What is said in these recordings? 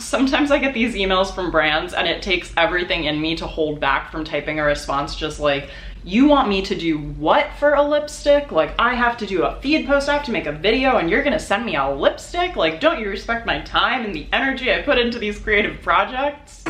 Sometimes I get these emails from brands and it takes everything in me to hold back from typing a response just like, you want me to do what for a lipstick? Like, I have to do a feed post, I have to make a video, and you're gonna send me a lipstick? Like, don't you respect my time and the energy I put into these creative projects?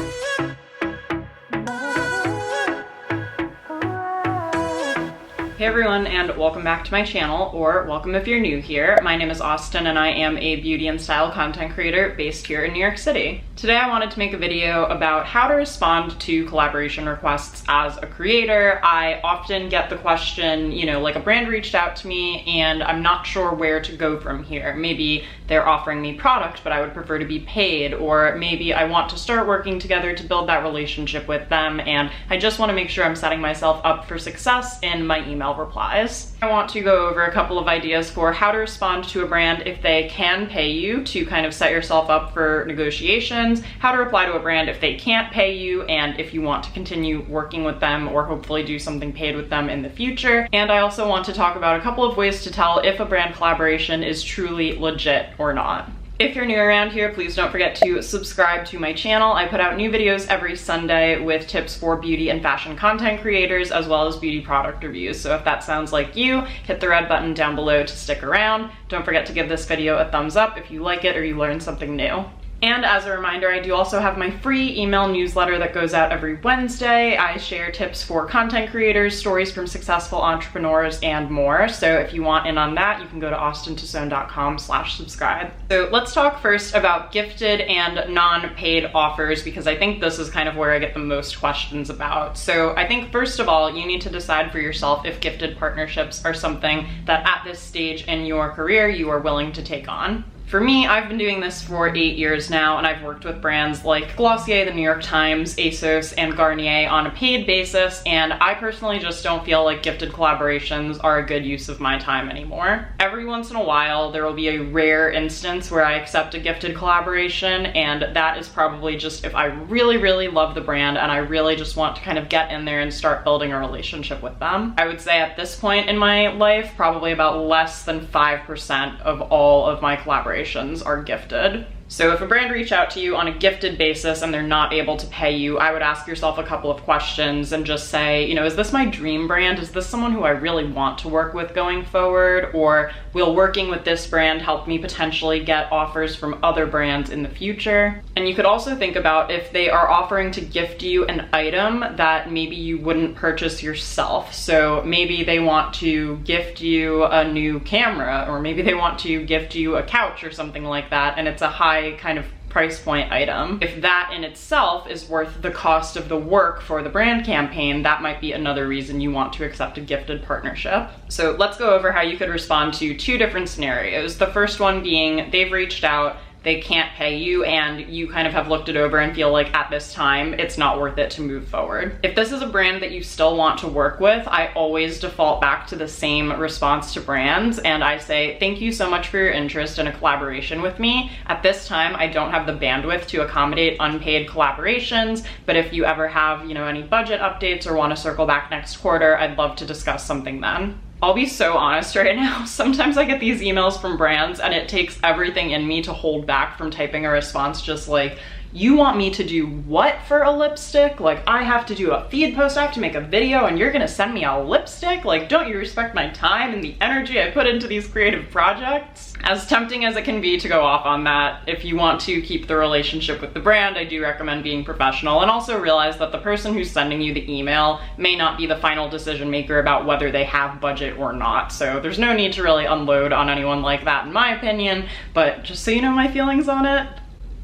Hey everyone, and welcome back to my channel, or welcome if you're new here. My name is Austin and I am a beauty and style content creator based here in New York City. Today I wanted to make a video about how to respond to collaboration requests as a creator. I often get the question, like a brand reached out to me and I'm not sure where to go from here. Maybe they're offering me product, but I would prefer to be paid, or maybe I want to start working together to build that relationship with them, and I just want to make sure I'm setting myself up for success in my email replies. I want to go over a couple of ideas for how to respond to a brand if they can pay you to kind of set yourself up for negotiations, how to reply to a brand if they can't pay you, and if you want to continue working with them or hopefully do something paid with them in the future. And I also want to talk about a couple of ways to tell if a brand collaboration is truly legit or not. If you're new around here, please don't forget to subscribe to my channel. I put out new videos every Sunday with tips for beauty and fashion content creators, as well as beauty product reviews. So if that sounds like you, hit the red button down below to stick around. Don't forget to give this video a thumbs up if you like it or you learned something new. And as a reminder, I do also have my free email newsletter that goes out every Wednesday. I share tips for content creators, stories from successful entrepreneurs, and more. So if you want in on that, you can go to austintassone.com/subscribe. So let's talk first about gifted and non-paid offers, because I think this is kind of where I get the most questions about. So I think first of all, you need to decide for yourself if gifted partnerships are something that at this stage in your career you are willing to take on. For me, I've been doing this for 8 years now, and I've worked with brands like Glossier, the New York Times, ASOS, and Garnier on a paid basis, and I personally just don't feel like gifted collaborations are a good use of my time anymore. Every once in a while, there will be a rare instance where I accept a gifted collaboration, and that is probably just if I really, really love the brand and I really just want to kind of get in there and start building a relationship with them. I would say at this point in my life, probably about less than 5% of all of my collaborations are gifted. So if a brand reached out to you on a gifted basis and they're not able to pay you, I would ask yourself a couple of questions and just say, is this my dream brand? Is this someone who I really want to work with going forward? Or will working with this brand help me potentially get offers from other brands in the future? And you could also think about if they are offering to gift you an item that maybe you wouldn't purchase yourself. So maybe they want to gift you a new camera, or maybe they want to gift you a couch or something like that, and it's a high kind of price point item. If that in itself is worth the cost of the work for the brand campaign, that might be another reason you want to accept a gifted partnership. So let's go over how you could respond to two different scenarios. The first one being they've reached out, they can't pay you, and you kind of have looked it over and feel like at this time it's not worth it to move forward. If this is a brand that you still want to work with, I always default back to the same response to brands, and I say, thank you so much for your interest in a collaboration with me. At this time, I don't have the bandwidth to accommodate unpaid collaborations, but if you ever have, any budget updates or want to circle back next quarter, I'd love to discuss something then. I'll be so honest right now. Sometimes I get these emails from brands and it takes everything in me to hold back from typing a response just like, you want me to do what for a lipstick? Like, I have to do a feed post, I have to make a video, and you're gonna send me a lipstick? Like, don't you respect my time and the energy I put into these creative projects? As tempting as it can be to go off on that, if you want to keep the relationship with the brand, I do recommend being professional, and also realize that the person who's sending you the email may not be the final decision maker about whether they have budget or not. So there's no need to really unload on anyone like that in my opinion, but just so you know my feelings on it,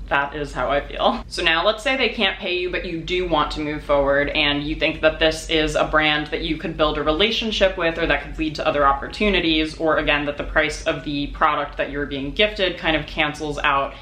that is how I feel. So now let's say they can't pay you, but you do want to move forward and you think that this is a brand that you could build a relationship with, or that could lead to other opportunities, or again, that the price of the product that you're being gifted kind of cancels out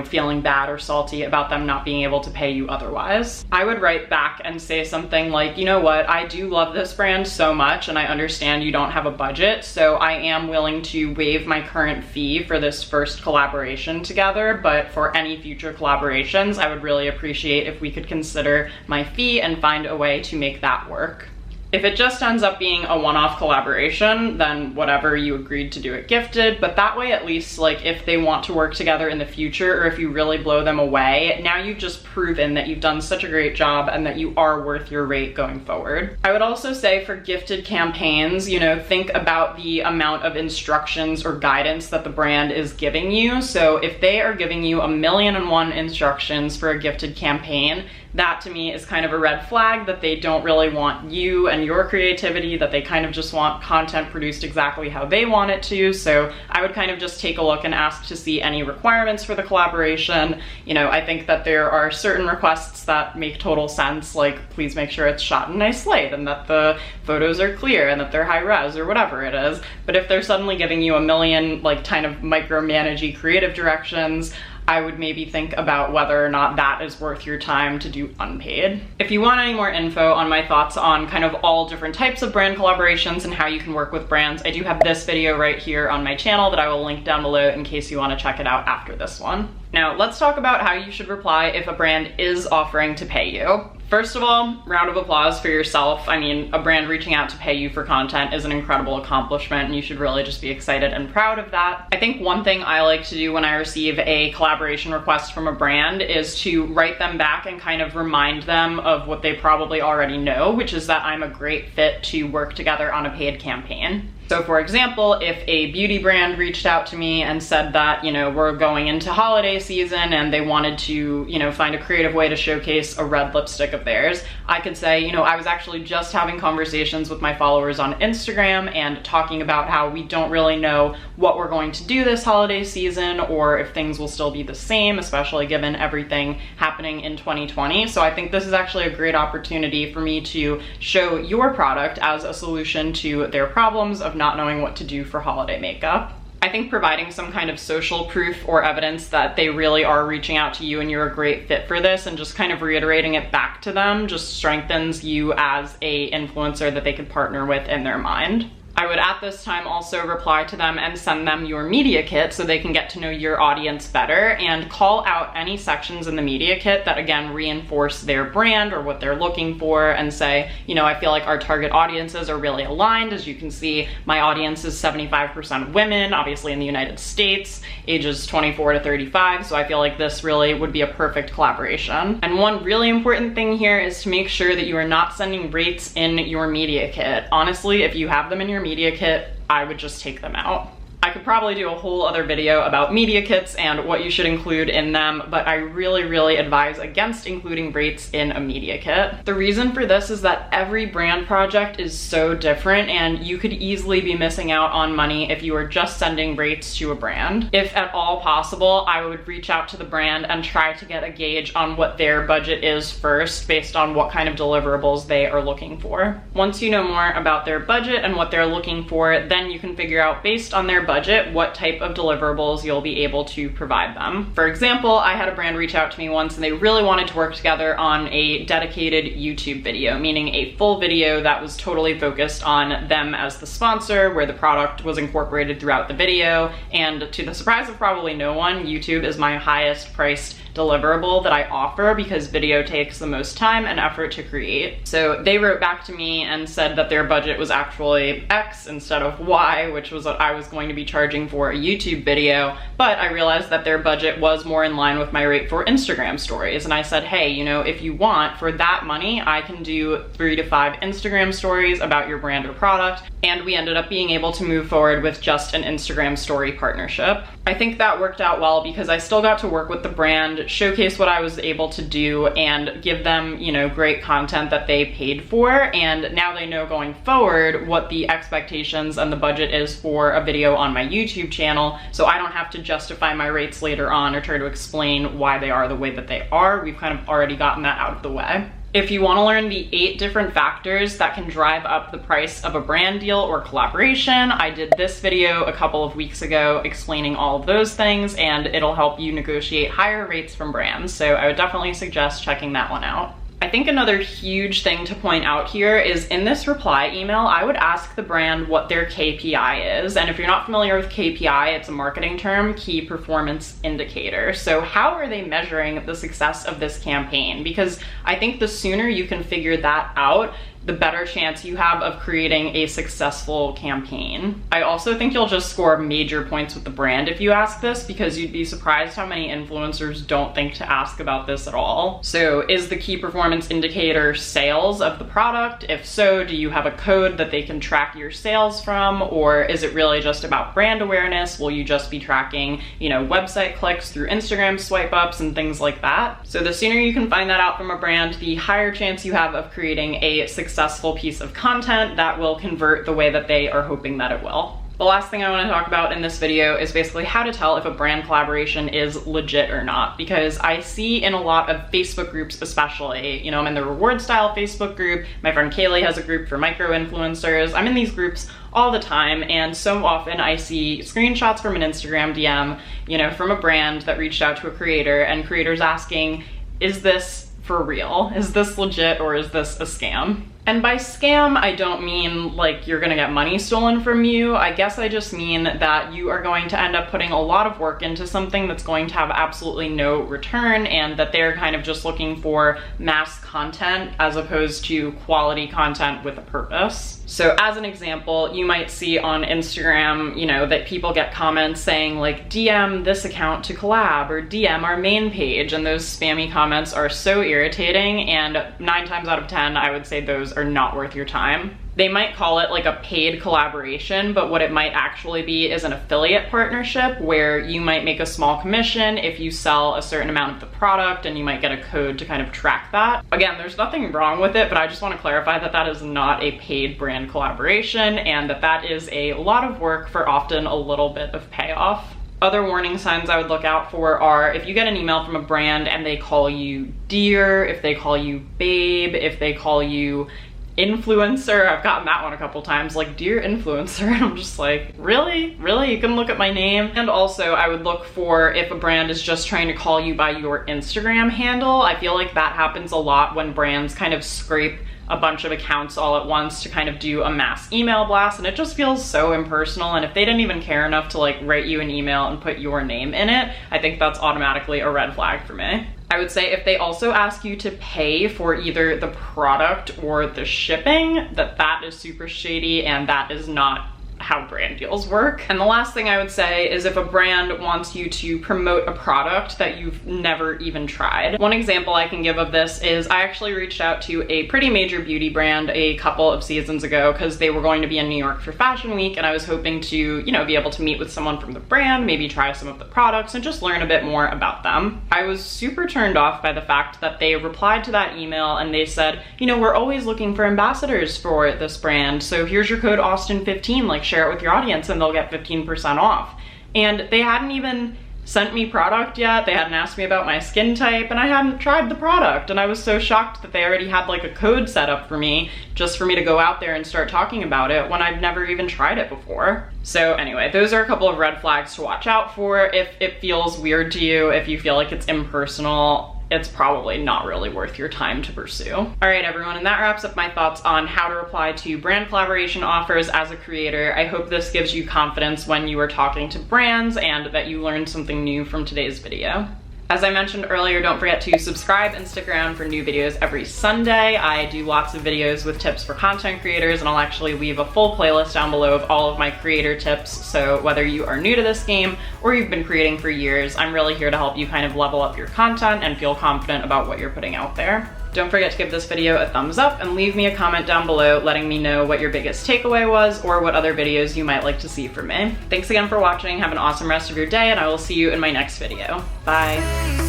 feeling bad or salty about them not being able to pay you otherwise. I would write back and say something like, you know what, I do love this brand so much and I understand you don't have a budget, so I am willing to waive my current fee for this first collaboration together, but for any future collaborations, I would really appreciate if we could consider my fee and find a way to make that work. If it just ends up being a one-off collaboration, then whatever, you agreed to do it gifted, but that way at least, like, if they want to work together in the future or if you really blow them away, now you've just proven that you've done such a great job and that you are worth your rate going forward. I would also say for gifted campaigns, you know, think about the amount of instructions or guidance that the brand is giving you. So if they are giving you 1,000,001 instructions for a gifted campaign, that to me is kind of a red flag that they don't really want you and your creativity, that they kind of just want content produced exactly how they want it to. So I would kind of just take a look and ask to see any requirements for the collaboration. You know, I think that there are certain requests that make total sense, like please make sure it's shot in nice light and that the photos are clear and that they're high res or whatever it is. But if they're suddenly giving you 1,000,000 like kind of micromanagey creative directions, I would maybe think about whether or not that is worth your time to do unpaid. If you want any more info on my thoughts on kind of all different types of brand collaborations and how you can work with brands, I do have this video right here on my channel that I will link down below in case you want to check it out after this one. Now, let's talk about how you should reply if a brand is offering to pay you. First of all, round of applause for yourself. I mean, a brand reaching out to pay you for content is an incredible accomplishment and you should really just be excited and proud of that. I think one thing I like to do when I receive a collaboration request from a brand is to write them back and kind of remind them of what they probably already know, which is that I'm a great fit to work together on a paid campaign. So for example, if a beauty brand reached out to me and said that, you know, we're going into holiday season and they wanted to, you know, find a creative way to showcase a red lipstick of theirs, I could say, you know, I was actually just having conversations with my followers on Instagram and talking about how we don't really know what we're going to do this holiday season or if things will still be the same, especially given everything happening in 2020. So I think this is actually a great opportunity for me to show your product as a solution to their problems of not knowing what to do for holiday makeup. I think providing some kind of social proof or evidence that they really are reaching out to you and you're a great fit for this and just kind of reiterating it back to them just strengthens you as a influencer that they could partner with in their mind. I would at this time also reply to them and send them your media kit so they can get to know your audience better and call out any sections in the media kit that again reinforce their brand or what they're looking for and say, you know, I feel like our target audiences are really aligned. As you can see, my audience is 75% women, obviously in the United States, ages 24 to 35. So I feel like this really would be a perfect collaboration. And one really important thing here is to make sure that you are not sending rates in your media kit. Honestly, if you have them in your media kit, I would just take them out. I could probably do a whole other video about media kits and what you should include in them, but I really advise against including rates in a media kit. The reason for this is that every brand project is so different and you could easily be missing out on money if you are just sending rates to a brand. If at all possible, I would reach out to the brand and try to get a gauge on what their budget is first based on what kind of deliverables they are looking for. Once you know more about their budget and what they're looking for, then you can figure out based on their budget what type of deliverables you'll be able to provide them. For example, I had a brand reach out to me once and they really wanted to work together on a dedicated YouTube video, meaning a full video that was totally focused on them as the sponsor, where the product was incorporated throughout the video. And to the surprise of probably no one, YouTube is my highest priced deliverable that I offer because video takes the most time and effort to create. So they wrote back to me and said that their budget was actually X instead of Y, which was what I was going to be charging for a YouTube video, but I realized that their budget was more in line with my rate for Instagram stories. And I said, hey, you know, if you want, for that money, I can do 3 to 5 Instagram stories about your brand or product. And we ended up being able to move forward with just an Instagram story partnership. I think that worked out well because I still got to work with the brand, showcase what I was able to do and give them, you know, great content that they paid for. And now they know going forward what the expectations and the budget is for a video on my YouTube channel. So I don't have to justify my rates later on or try to explain why they are the way that they are. We've kind of already gotten that out of the way. If you want to learn the 8 different factors that can drive up the price of a brand deal or collaboration, I did this video a couple of weeks ago explaining all of those things, and it'll help you negotiate higher rates from brands. So I would definitely suggest checking that one out. I think another huge thing to point out here is in this reply email, I would ask the brand what their KPI is. And if you're not familiar with KPI, it's a marketing term, key performance indicator. So how are they measuring the success of this campaign? Because I think the sooner you can figure that out, the better chance you have of creating a successful campaign. I also think you'll just score major points with the brand if you ask this, because you'd be surprised how many influencers don't think to ask about this at all. So is the key performance indicator sales of the product? If so, do you have a code that they can track your sales from? Or is it really just about brand awareness? Will you just be tracking, website clicks through Instagram swipe ups and things like that? So the sooner you can find that out from a brand, the higher chance you have of creating a successful piece of content that will convert the way that they are hoping that it will. The last thing I want to talk about in this video is basically how to tell if a brand collaboration is legit or not, because I see in a lot of Facebook groups especially, I'm in the reward style Facebook group, my friend Kaylee has a group for micro influencers, I'm in these groups all the time, and so often I see screenshots from an Instagram DM, from a brand that reached out to a creator, and creators asking, is this for real? Is this legit or is this a scam? And by scam, I don't mean like you're gonna get money stolen from you. I guess I just mean that you are going to end up putting a lot of work into something that's going to have absolutely no return, and that they're kind of just looking for mass content as opposed to quality content with a purpose. So as an example, you might see on Instagram, that people get comments saying like, DM this account to collab, or DM our main page, and those spammy comments are so irritating, and 9 times out of 10, I would say those are not worth your time. They might call it like a paid collaboration, but what it might actually be is an affiliate partnership where you might make a small commission if you sell a certain amount of the product, and you might get a code to kind of track that. Again, there's nothing wrong with it, but I just want to clarify that that is not a paid brand collaboration, and that is a lot of work for often a little bit of payoff. Other warning signs I would look out for are if you get an email from a brand and they call you dear, if they call you babe, if they call you influencer. I've gotten that one a couple times, like, dear influencer, and I'm just like, really? Really? You can look at my name? And also I would look for if a brand is just trying to call you by your Instagram handle. I feel like that happens a lot when brands kind of scrape a bunch of accounts all at once to kind of do a mass email blast, and it just feels so impersonal. And if they didn't even care enough to like write you an email and put your name in it, I think that's automatically a red flag for me. I would say if they also ask you to pay for either the product or the shipping, that is super shady, and that is not how brand deals work. And the last thing I would say is if a brand wants you to promote a product that you've never even tried. One example I can give of this is I actually reached out to a pretty major beauty brand a couple of seasons ago because they were going to be in New York for Fashion Week, and I was hoping to, be able to meet with someone from the brand, maybe try some of the products and just learn a bit more about them. I was super turned off by the fact that they replied to that email and they said, we're always looking for ambassadors for this brand, so here's your code Austin15, like share it with your audience and they'll get 15% off. And they hadn't even sent me product yet, they hadn't asked me about my skin type, and I hadn't tried the product, and I was so shocked that they already had like a code set up for me just for me to go out there and start talking about it when I've never even tried it before. So anyway, those are a couple of red flags to watch out for. If it feels weird to you, if you feel like it's impersonal, it's probably not really worth your time to pursue. All right, everyone, and that wraps up my thoughts on how to reply to brand collaboration offers as a creator. I hope this gives you confidence when you are talking to brands and that you learned something new from today's video. As I mentioned earlier, don't forget to subscribe and stick around for new videos every Sunday. I do lots of videos with tips for content creators, and I'll actually leave a full playlist down below of all of my creator tips. So whether you are new to this game or you've been creating for years, I'm really here to help you kind of level up your content and feel confident about what you're putting out there. Don't forget to give this video a thumbs up and leave me a comment down below letting me know what your biggest takeaway was or what other videos you might like to see from me. Thanks again for watching, have an awesome rest of your day, and I will see you in my next video. Bye.